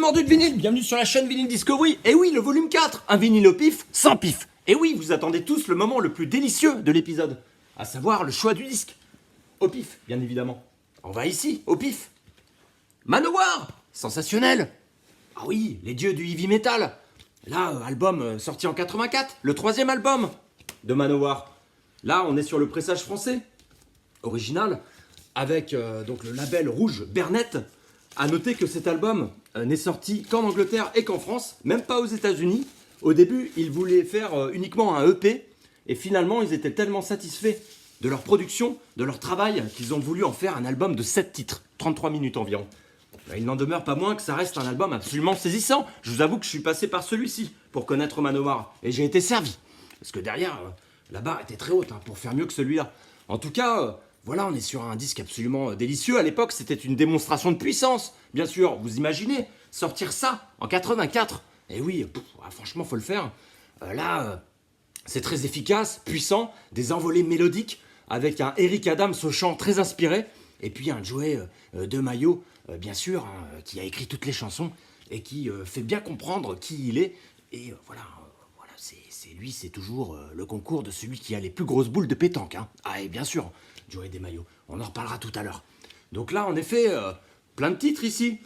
mordus de vinyle, bienvenue sur la chaîne Vinyl Discovery. Et oui, le volume 4, un vinyle au pif, sans pif. Et oui, vous attendez tous le moment le plus délicieux de l'épisode, à savoir le choix du disque. Au pif, bien évidemment. On va ici, au pif. Manowar, sensationnel. Ah oui, les dieux du heavy metal. Là, album sorti en 84, le 3e album de Manowar. Là, on est sur le pressage français, original, avec donc le label rouge Bernet. A noter que cet album n'est sorti qu'en Angleterre et qu'en France, même pas aux États-Unis. Au début, ils voulaient faire uniquement un EP, et finalement, ils étaient tellement satisfaits de leur production, de leur travail, qu'ils ont voulu en faire un album de 7 titres, 33 minutes environ. Il n'en demeure pas moins que ça reste un album absolument saisissant. Je vous avoue que je suis passé par celui-ci pour connaître Manowar, et j'ai été servi. Parce que derrière, la barre était très haute pour faire mieux que celui-là. En tout cas, voilà, on est sur un disque absolument délicieux. À l'époque, c'était une démonstration de puissance. Bien sûr, vous imaginez, sortir ça en 84. Et oui, franchement, faut le faire. C'est très efficace, puissant, des envolées mélodiques, avec un Eric Adams au chant très inspiré, et puis un Joey DeMaio, bien sûr, qui a écrit toutes les chansons, et qui fait bien comprendre qui il est. Et voilà, c'est lui, c'est toujours le concours de celui qui a les plus grosses boules de pétanque. Ah, et bien sûr, Joey DeMaio, on en reparlera tout à l'heure. Donc là, en effet, plein de titres ici,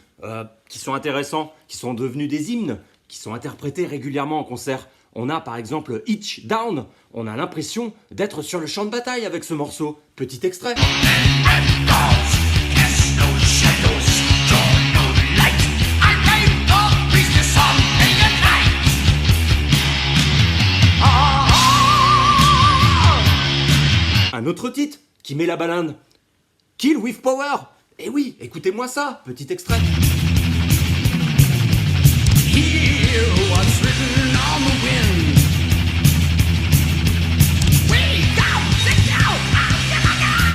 qui sont intéressants, qui sont devenus des hymnes, qui sont interprétés régulièrement en concert. On a par exemple Hitch Down, on a l'impression d'être sur le champ de bataille avec ce morceau. Petit extrait. Un autre titre qui met la banane. Kill with Power. Eh oui, écoutez-moi ça, petit extrait.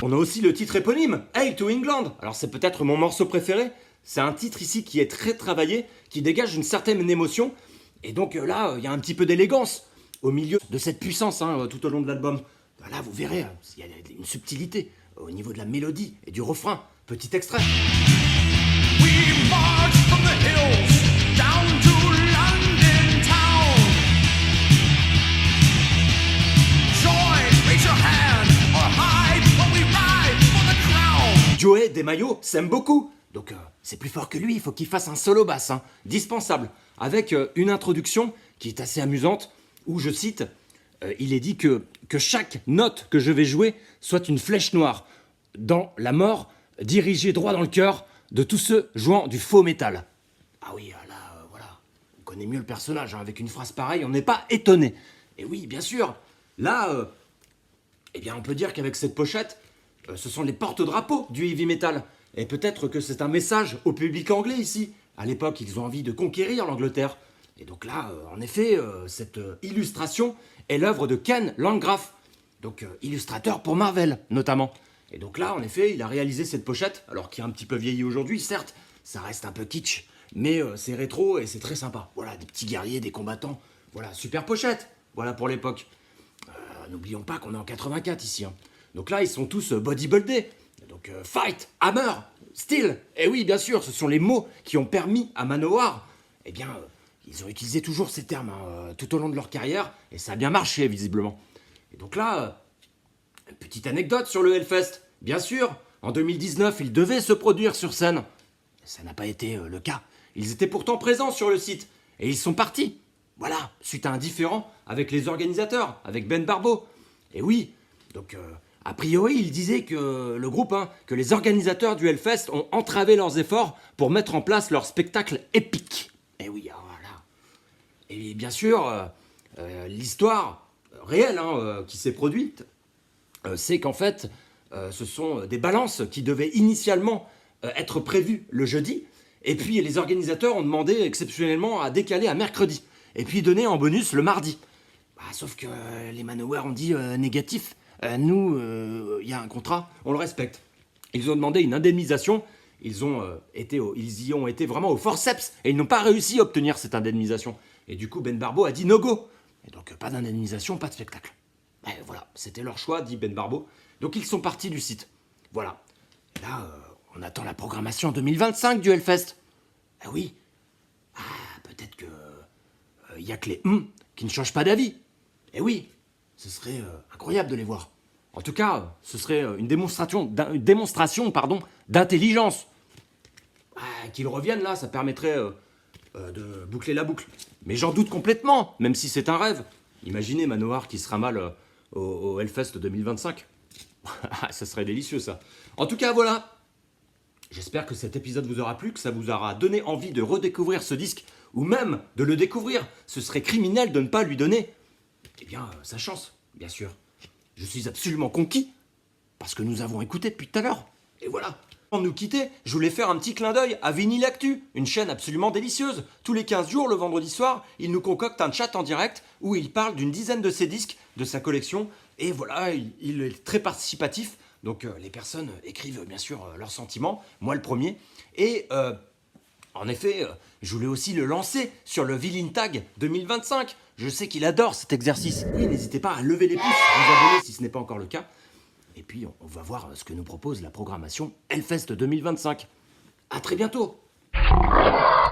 On a aussi le titre éponyme, Hail to England. Alors c'est peut-être mon morceau préféré. C'est un titre ici qui est très travaillé, qui dégage une certaine émotion. Et donc là, il y a un petit peu d'élégance au milieu de cette puissance tout au long de l'album. Là, vous verrez, il y a une subtilité au niveau de la mélodie et du refrain. Petit extrait. We march from the hills down to London town. Join, raise your hand or hide when we ride for the crown. Joey DeMaio s'aime beaucoup. Donc c'est plus fort que lui, il faut qu'il fasse un solo basse, dispensable, avec une introduction qui est assez amusante, où je cite, il est dit que chaque note que je vais jouer soit une flèche noire dans la mort, dirigée droit dans le cœur de tous ceux jouant du faux métal. Ah oui, là, voilà, on connaît mieux le personnage, avec une phrase pareille, on n'est pas étonné. Et oui, bien sûr, là, on peut dire qu'avec cette pochette, ce sont les porte-drapeaux du heavy metal. Et peut-être que c'est un message au public anglais ici. À l'époque, ils ont envie de conquérir l'Angleterre. Et donc là, en effet, cette illustration est l'œuvre de Ken Landgraf, donc illustrateur pour Marvel, notamment. Et donc là, en effet, il a réalisé cette pochette, alors qui est un petit peu vieilli aujourd'hui, certes, ça reste un peu kitsch, mais c'est rétro et c'est très sympa. Voilà, des petits guerriers, des combattants, voilà, super pochette, voilà pour l'époque. N'oublions pas qu'on est en 84 ici. Donc là, ils sont tous bodybuildés. Donc fight, hammer, steel. Et oui, bien sûr, ce sont les mots qui ont permis à Manowar, ils ont utilisé toujours ces termes tout au long de leur carrière, et ça a bien marché, visiblement. Et donc là, une petite anecdote sur le Hellfest. Bien sûr, en 2019, ils devaient se produire sur scène. Ça n'a pas été le cas. Ils étaient pourtant présents sur le site, et ils sont partis. Voilà, suite à un différend avec les organisateurs, avec Ben Barbeau. Et oui, donc a priori, il disait que le groupe, que les organisateurs du Hellfest ont entravé leurs efforts pour mettre en place leur spectacle épique. Et oui, voilà. Et bien sûr, l'histoire réelle qui s'est produite, c'est qu'en fait, ce sont des balances qui devaient initialement être prévues le jeudi, et puis les organisateurs ont demandé exceptionnellement à décaler à mercredi, et puis donner en bonus le mardi. Sauf que les Manowar ont dit négatif. Nous, il y a un contrat, on le respecte. Ils ont demandé une indemnisation, ils y ont été vraiment au forceps, et ils n'ont pas réussi à obtenir cette indemnisation. Et du coup, Ben Barbeau a dit no go. Et donc, pas d'indemnisation, pas de spectacle. Et voilà, c'était leur choix, dit Ben Barbeau. Donc, ils sont partis du site. Voilà. Et là, on attend la programmation 2025 du Hellfest. Ah oui, il n'y a que les qui ne changent pas d'avis. Et oui, ce serait incroyable de les voir. En tout cas, ce serait une démonstration d'intelligence. Qu'ils reviennent là, ça permettrait de boucler la boucle. Mais j'en doute complètement, même si c'est un rêve. Imaginez Manohar qui sera mal au Hellfest 2025. Ça serait délicieux ça. En tout cas, voilà. J'espère que cet épisode vous aura plu, que ça vous aura donné envie de redécouvrir ce disque, ou même de le découvrir. Ce serait criminel de ne pas lui donner, sa chance, bien sûr. Je suis absolument conquis, parce que nous avons écouté depuis tout à l'heure. Et voilà. Avant de nous quitter, je voulais faire un petit clin d'œil à Vinyl Actu, une chaîne absolument délicieuse. Tous les 15 jours, le vendredi soir, il nous concocte un chat en direct où il parle d'une dizaine de ses disques, de sa collection. Et voilà, il est très participatif. Donc les personnes écrivent bien sûr leurs sentiments, moi le premier. Et en effet, je voulais aussi le lancer sur le Villain Tag 2025. Je sais qu'il adore cet exercice. Oui, n'hésitez pas à lever les pouces, vous abonner si ce n'est pas encore le cas. Et puis, on va voir ce que nous propose la programmation Hellfest 2025. À très bientôt.